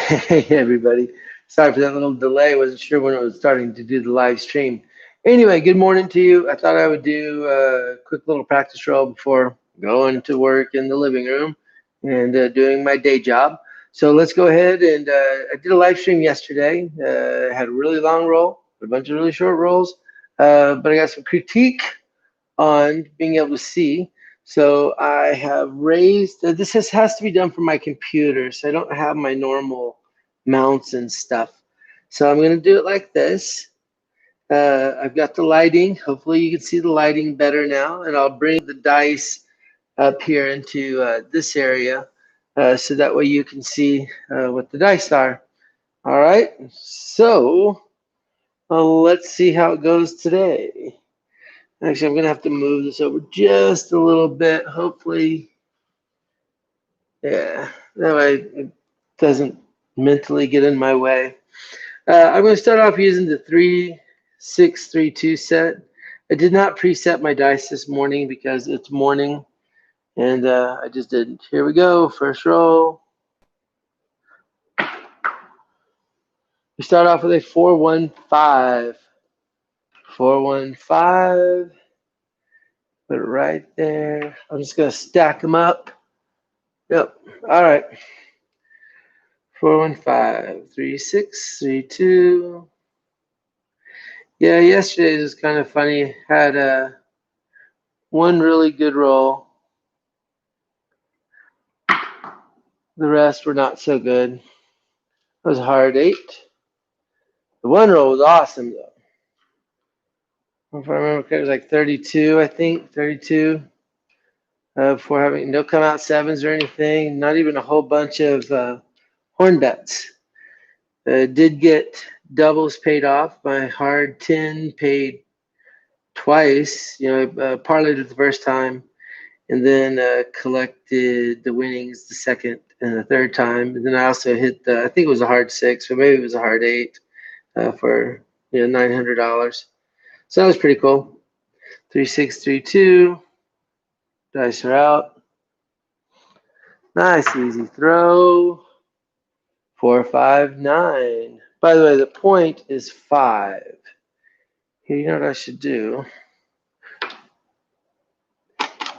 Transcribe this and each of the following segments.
Hey everybody. Sorry for that little delay. Wasn't sure when I was starting to do the live stream. Anyway, good morning to you. I thought I would do a quick little practice roll before going to work in the living room and doing my day job. So let's go ahead and I did a live stream yesterday. Had a really long roll, a bunch of really short rolls, but I got some critique on being able to see. So I have raised, has to be done from my computer, so I don't have my normal mounts and stuff. So I'm going to do it like this. I've got the lighting. Hopefully you can see the lighting better now. And I'll bring the dice up here into this area so that way you can see what the dice are. All right. So let's see how it goes today. Actually, I'm going to have to move this over just a little bit. Hopefully, yeah, that way it doesn't mentally get in my way. I'm going to start off using the 3-6-3-2 set. I did not preset my dice this morning because it's morning, and I just didn't. Here we go. First roll. We start off with a 4-1-5. 4-1-5. Put it right there. I'm just going to stack them up. Yep. All right. 4-1-5-3-6-3-2. Yeah, yesterday was kind of funny. Had one really good roll. The rest were not so good. It was a hard 8. The one roll was awesome though. If I remember correctly, it was like 32, I think. 32. Before having no come out sevens or anything. Not even a whole bunch of horn bets. Did get doubles paid off. My hard 10 paid twice. Parlayed it the first time, and then collected the winnings the second and the third time. And then I also hit I think it was a hard 6, or maybe it was a hard 8 for $900. So that was pretty cool. 3-6-3-2. Dice are out. Nice easy throw. 4-5-9. By the way, the point is 5. Here, you know what I should do?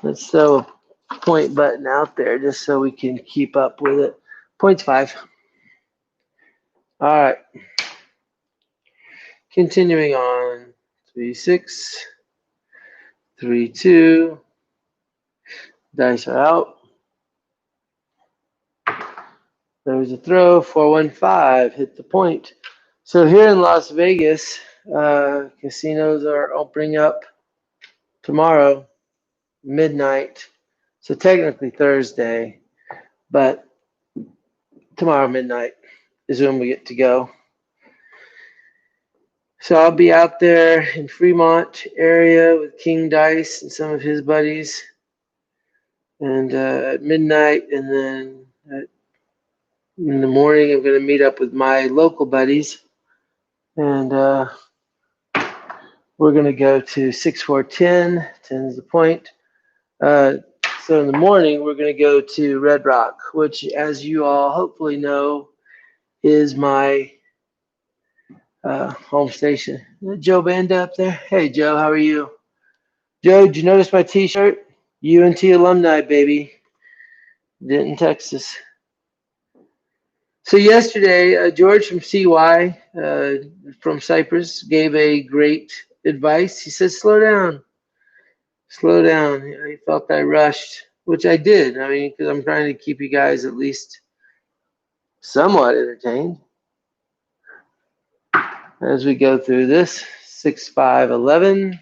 Let's throw a point button out there just so we can keep up with it. Point's 5. All right. Continuing on. 3-6-3-2. Dice are out. There's a throw. 4-1-5. Hit the point. So here in Las Vegas, casinos are opening up tomorrow, midnight. So technically Thursday, but tomorrow midnight is when we get to go. So I'll be out there in Fremont area with King Dice and some of his buddies, and at midnight, and then in the morning I'm going to meet up with my local buddies, and we're going to go to 6-4-10. 10 is the point. So in the morning we're going to go to Red Rock, which, as you all hopefully know, is my home station. Is that Joe Banda up there? Hey Joe, how are you? Joe, did you notice my t-shirt? UNT alumni, baby. Denton, Texas. So yesterday, George from CY, from Cyprus, gave a great advice. He said, slow down. Slow down. He felt I rushed, which I did. I mean, because I'm trying to keep you guys at least somewhat entertained as we go through this. 6-5-11.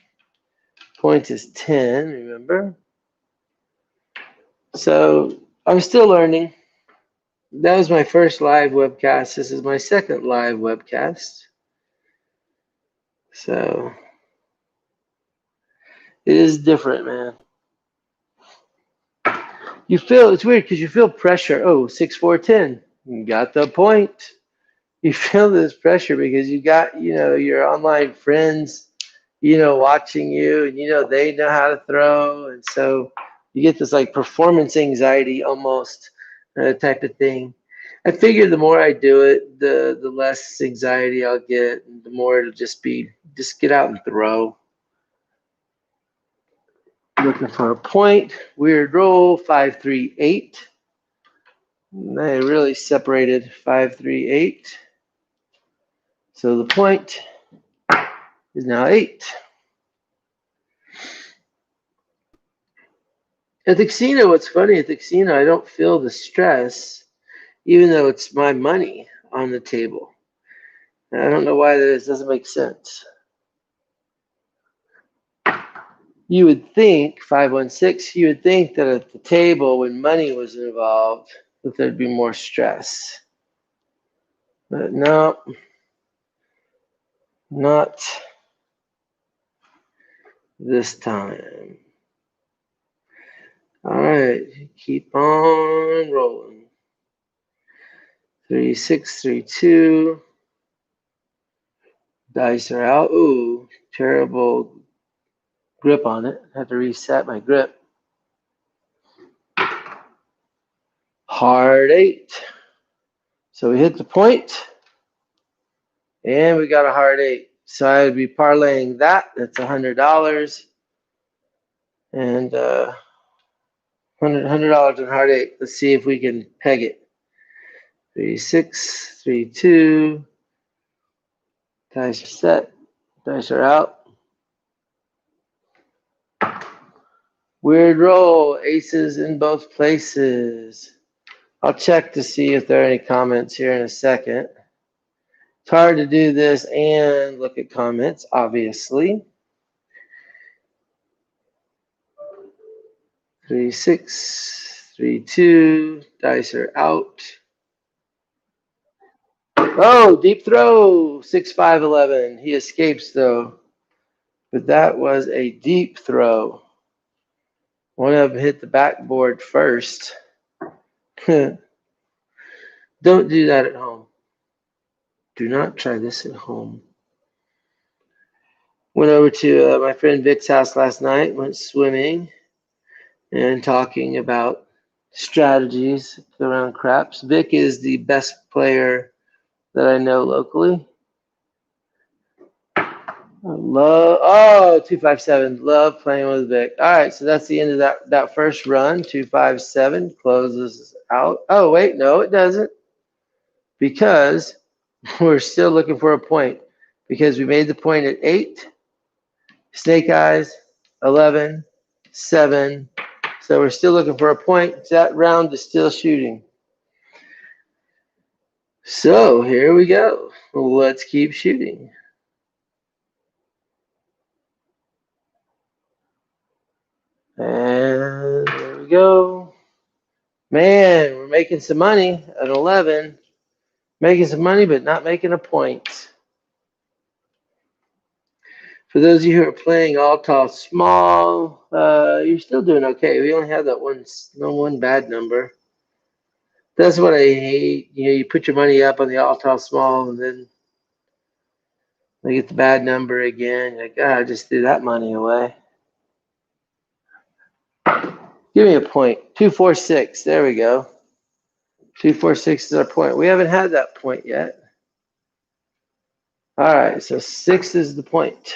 Point is 10, remember? So I'm still learning. That was my first live webcast. This is my second live webcast. So it is different, man. You feel, it's weird because you feel pressure. Oh, 6-4-10. You got the point. You feel this pressure because you got, your online friends, watching you, and they know how to throw. And so you get this like performance anxiety almost type of thing. I figure the more I do it, the less anxiety I'll get, and the more it'll just get out and throw. Looking for a point. Weird roll, 5-3-8. They really separated 5-3-8. So the point is now 8. At the casino, what's funny, at the casino, I don't feel the stress, even though it's my money on the table. And I don't know why that is. Doesn't make sense. You would think, 516, you would think that at the table, when money was involved, that there'd be more stress. But no, not this time. All right, keep on rolling. 3-6-3-2. Dice are out. Ooh, terrible grip on it. I have to reset my grip. Hard 8. So we hit the point, and we got a hard 8. So I would be parlaying that. That's $100. And $100 on hard 8. Let's see if we can peg it. 3-6-3-2. Dice are set. Dice are out. Weird roll. Aces in both places. I'll check to see if there are any comments here in a second. It's hard to do this and look at comments, obviously. 3-6-3-2. Dice are out. Oh, deep throw. 6-5-11. He escapes though. But that was a deep throw. One of them hit the backboard first. Don't do that at home. Do not try this at home. Went over to my friend Vic's house last night, went swimming and talking about strategies around craps. Vic is the best player that I know locally. I 257. Love playing with Vic. All right, so that's the end of that first run. 257 closes out. Oh, wait, no, it doesn't. Because we're still looking for a point. Because we made the point at 8. Snake eyes, 11, 7. So we're still looking for a point. That round is still shooting. So here we go. Let's keep shooting. And there we go. Man, we're making some money at 11. Making some money, but not making a point. For those of you who are playing all tall small, you're still doing okay. We only have that one bad number. That's what I hate. You know, you put your money up on the all tall small, and then they get the bad number again. You're like, I just threw that money away. Give me a point. 246. There we go. 246 is our point. We haven't had that point yet. All right, so 6 is the point.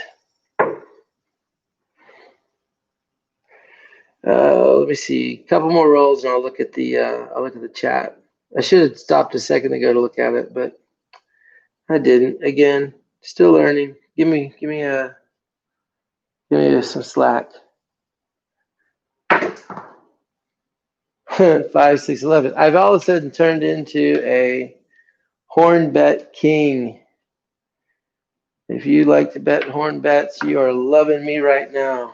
Let me see. A couple more rolls, and I'll look at the chat. I should have stopped a second ago to look at it, but I didn't. Again, still learning. Give me some slack. 5, 6, 11. I've all of a sudden turned into a horn bet king. If you like to bet horn bets, you are loving me right now.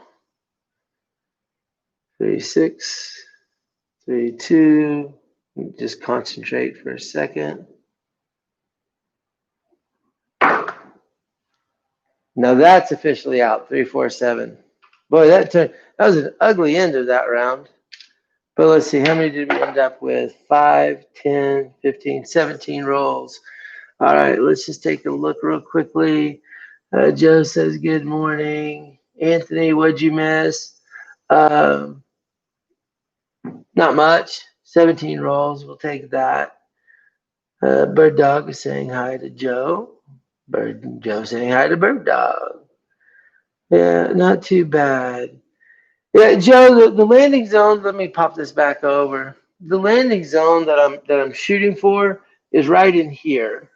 3-6, 3-2. Just concentrate for a second. Now that's officially out. 3-4-7. Boy, that was an ugly end of that round. But let's see, how many did we end up with? 5, 10, 15, 17 rolls. All right, let's just take a look real quickly. Joe says, good morning. Anthony, what'd you miss? Not much. 17 rolls. We'll take that. Bird Dog is saying hi to Joe. Joe saying hi to Bird Dog. Yeah, not too bad. Yeah, Joe, the landing zone. Let me pop this back over. The landing zone that I'm shooting for is right in here,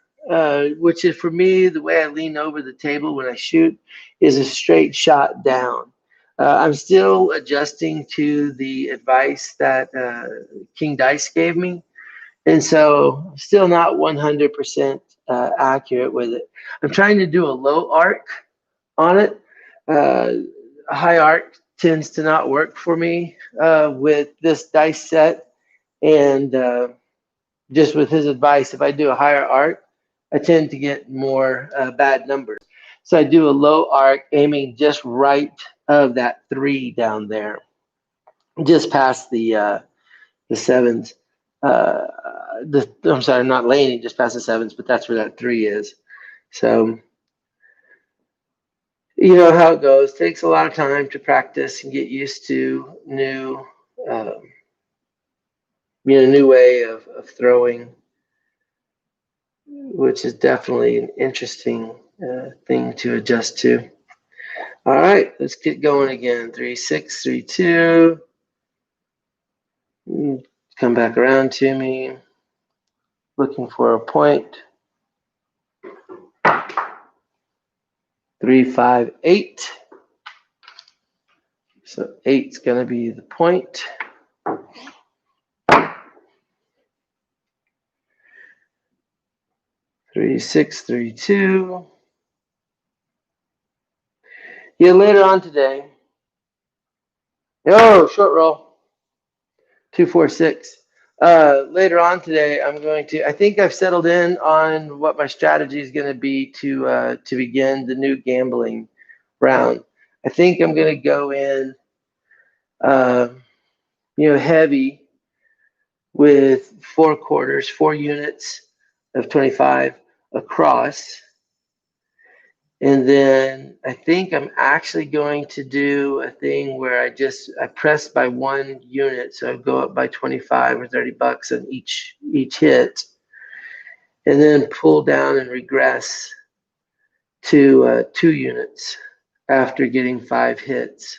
which is for me the way I lean over the table when I shoot is a straight shot down. I'm still adjusting to the advice that King Dice gave me, and so still not 100% accurate with it. I'm trying to do a low arc on it. A high arc tends to not work for me with this dice set, and just with his advice, if I do a higher arc, I tend to get more bad numbers. So I do a low arc, aiming just right of that 3 down there, just past the sevens. I'm sorry, not laning, just past the sevens, but that's where that 3 is. So you know how it goes. Takes a lot of time to practice and get used to um, new way of throwing, which is definitely an interesting thing to adjust to. All right, let's get going again. 3, 6, 3, 2. Come back around to me. Looking for a point. 3, 5, 8. So 8's going to be the point. 3, 6, 3, 2. Yeah, later on today. Oh, short roll. 2, 4, 6. Later on today, I'm going to. I think I've settled in on what my strategy is going to be to begin the new gambling round. I think I'm going to go in, uh, heavy with 4 quarters, 4 units of 25 across. And then I think I'm actually going to do a thing where I press by 1 unit, so I go up by 25 or $30 on each hit, and then pull down and regress to 2 units after getting 5 hits,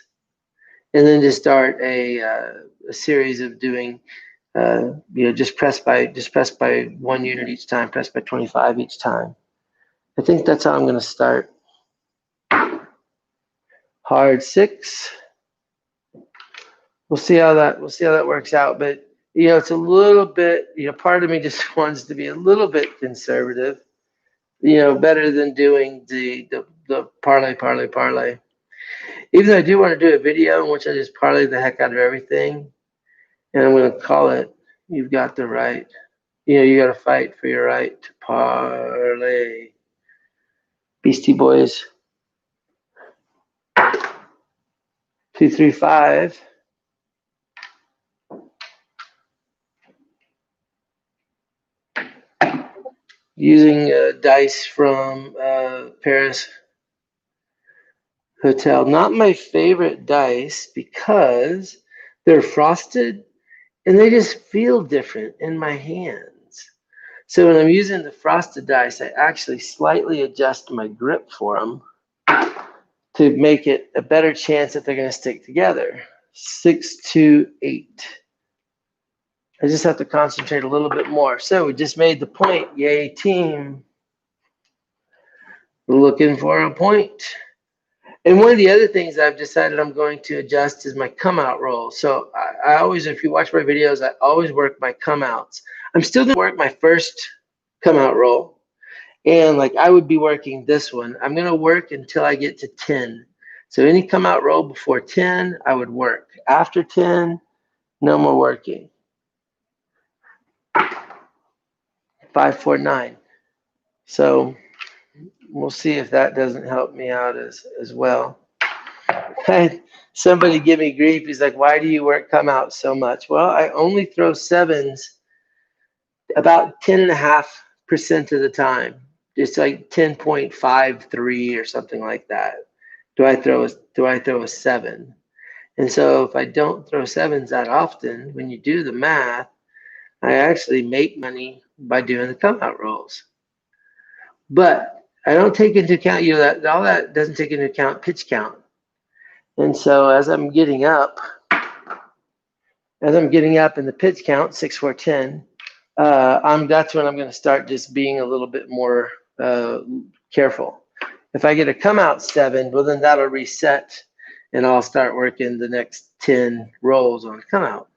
and then just start a series of doing just press by 1 unit each time, press by 25 each time. I think that's how I'm going to start. Hard 6. We'll see how that works out. But it's a little bit. Part of me just wants to be a little bit conservative. Better than doing the parlay. Even though I do want to do a video in which I just parlay the heck out of everything, and I'm going to call it "You've Got the Right." You got to fight for your right to parlay. Beastie Boys. 2, 3, 5. Using dice from Paris Hotel. Not my favorite dice because they're frosted and they just feel different in my hands. So when I'm using the frosted dice, I actually slightly adjust my grip for them to make it a better chance that they're going to stick together. 6, 2, 8. I just have to concentrate a little bit more. So we just made the point. Yay, team. Looking for a point. And one of the other things I've decided I'm going to adjust is my come out roll. So I always, if you watch my videos, I always work my come outs. I'm still going to work my first come out roll. And like I would be working this one. I'm going to work until I get to 10. So any come out roll before 10, I would work. After 10, no more working. 5, 4, 9. So we'll see if that doesn't help me out as well. Somebody give me grief. He's like, why do you work come out so much? Well, I only throw sevens about 10.5% of the time. It's like 10.53 or something like that. Do I throw a 7? And so if I don't throw sevens that often, when you do the math, I actually make money by doing the come out rolls. But I don't take into account, that all that doesn't take into account pitch count. And so as I'm getting up in the pitch count, 6, 4, 10, that's when I'm going to start just being a little bit more careful. If I get a come out 7, well, then that'll reset and I'll start working the next 10 rolls on come out.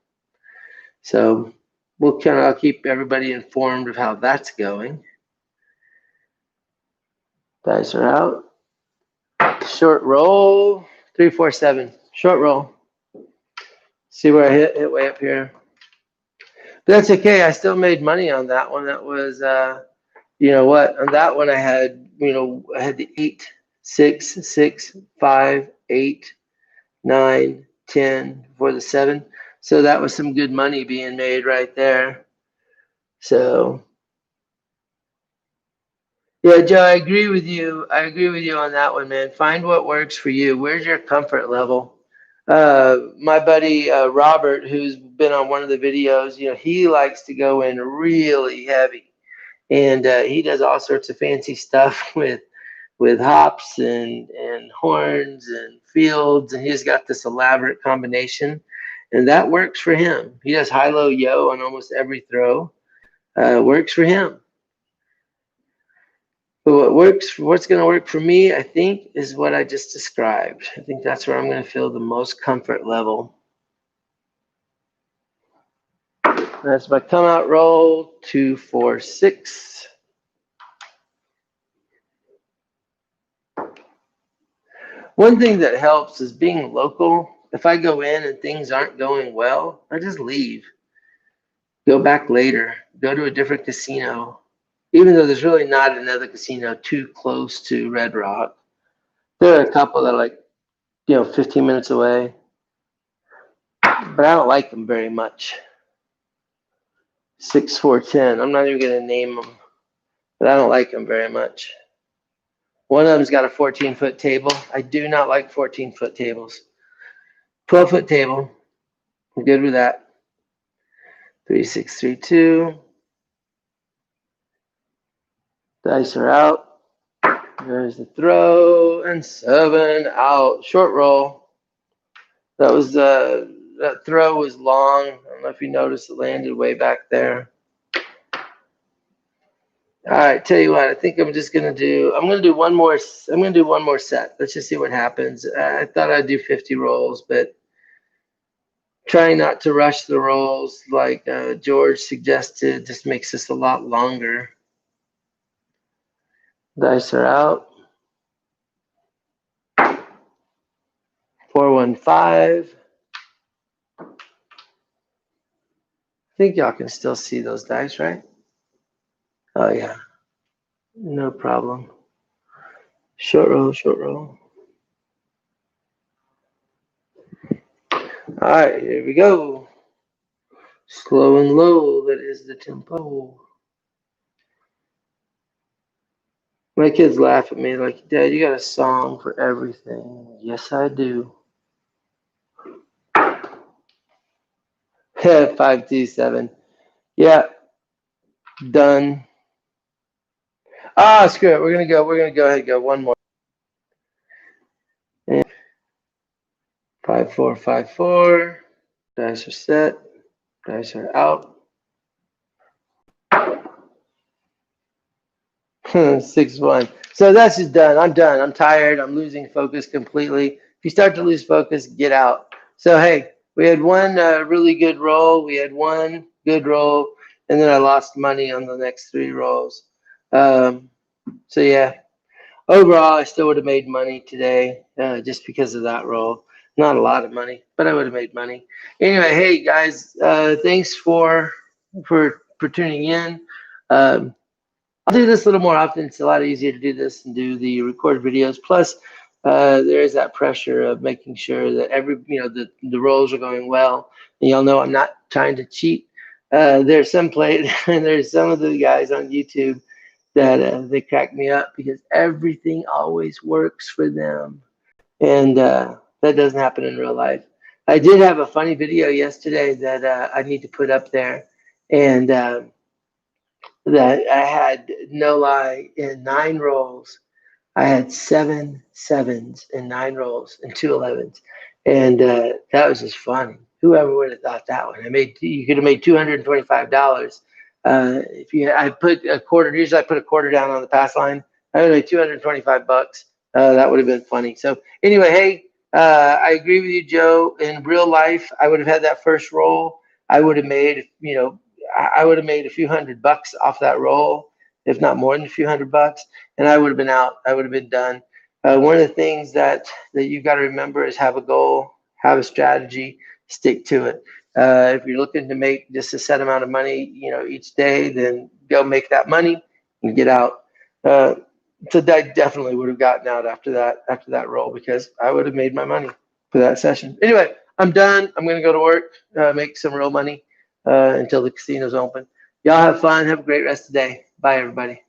So I'll keep everybody informed of how that's going. Dice are out. Short roll, 3, 4, 7. Short roll. See where I hit way up here. But that's okay. I still made money on that one. That was, you know what? On that one, I had the 8, 6, 6, 5, 8, 9, 10 for the 7. So that was some good money being made right there. So, yeah, Joe, I agree with you. I agree with you on that one, man. Find what works for you. Where's your comfort level? My buddy Robert, who's been on one of the videos, he likes to go in really heavy, and he does all sorts of fancy stuff with hops and horns and fields, and he's got this elaborate combination, and that works for him. He does high, low, yo on almost every throw. Works for him. But what's going to work for me, I think, is what I just described. I think that's where I'm going to feel the most comfort level. That's my come out roll, 2, 4, 6. One thing that helps is being local. If I go in and things aren't going well, I just leave. Go back later. Go to a different casino. Even though there's really not another casino too close to Red Rock. There are a couple that are like, 15 minutes away. But I don't like them very much. 6, 4, 10. I'm not even going to name them. But I don't like them very much. One of them's got a 14-foot table. I do not like 14-foot tables. 12-foot table. I'm good with that. 3, 6, 3, 2. Dice are out. There's the throw, and 7 out. Short roll. That throw was long. I don't know if you noticed, it landed way back there. All right, tell you what, I think I'm going to do one more set. Let's just see what happens. I thought I'd do 50 rolls, but trying not to rush the rolls like George suggested just makes this a lot longer. Dice are out. 4, 1, 5. I think y'all can still see those dice, right? Oh, yeah. No problem. Short roll, short roll. All right, here we go. Slow and low, that is the tempo. My kids laugh at me like, Dad, you got a song for everything. Yes, I do. 5, 2, 7. Yeah. Done. Screw it. We're gonna go ahead and go one more. And 5, 4, 5, 4. Dice are set. Dice are out. 6, 1. So that's just done. I'm done. I'm tired. I'm losing focus completely. If you start to lose focus, get out. So hey, we had one really good roll. We had one good roll, and then I lost money on the next 3 rolls. So yeah, overall, I still would have made money today just because of that roll. Not a lot of money, but I would have made money. Anyway, hey guys, thanks for tuning in. I'll do this a little more often. It's a lot easier to do this and do the recorded videos. Plus, there is that pressure of making sure that the rolls are going well. And y'all know I'm not trying to cheat. There's some there's some of the guys on YouTube that they crack me up because everything always works for them, and that doesn't happen in real life. I did have a funny video yesterday that I need to put up there, and that I had, no lie, in 9 rolls. I had 7 7s in 9 rolls and 2 11s, and that was just funny. Whoever would have thought that one? You could have made $225. If you, I put a quarter. Usually, I put a quarter down on the pass line. I would have made $225. That would have been funny. So anyway, hey, I agree with you, Joe. In real life, I would have had that first roll. I would have made, I would have made a few $100 off that roll, if not more than a few $100, and I would have been out. I would have been done. One of the things that you got to remember is have a goal, have a strategy, stick to it. If you're looking to make just a set amount of money, each day, then go make that money and get out. So I definitely would have gotten out after that roll, because I would have made my money for that session. Anyway, I'm done. I'm going to go to work, make some real money until the casino's open. Y'all have fun. Have a great rest of the day. Bye, everybody.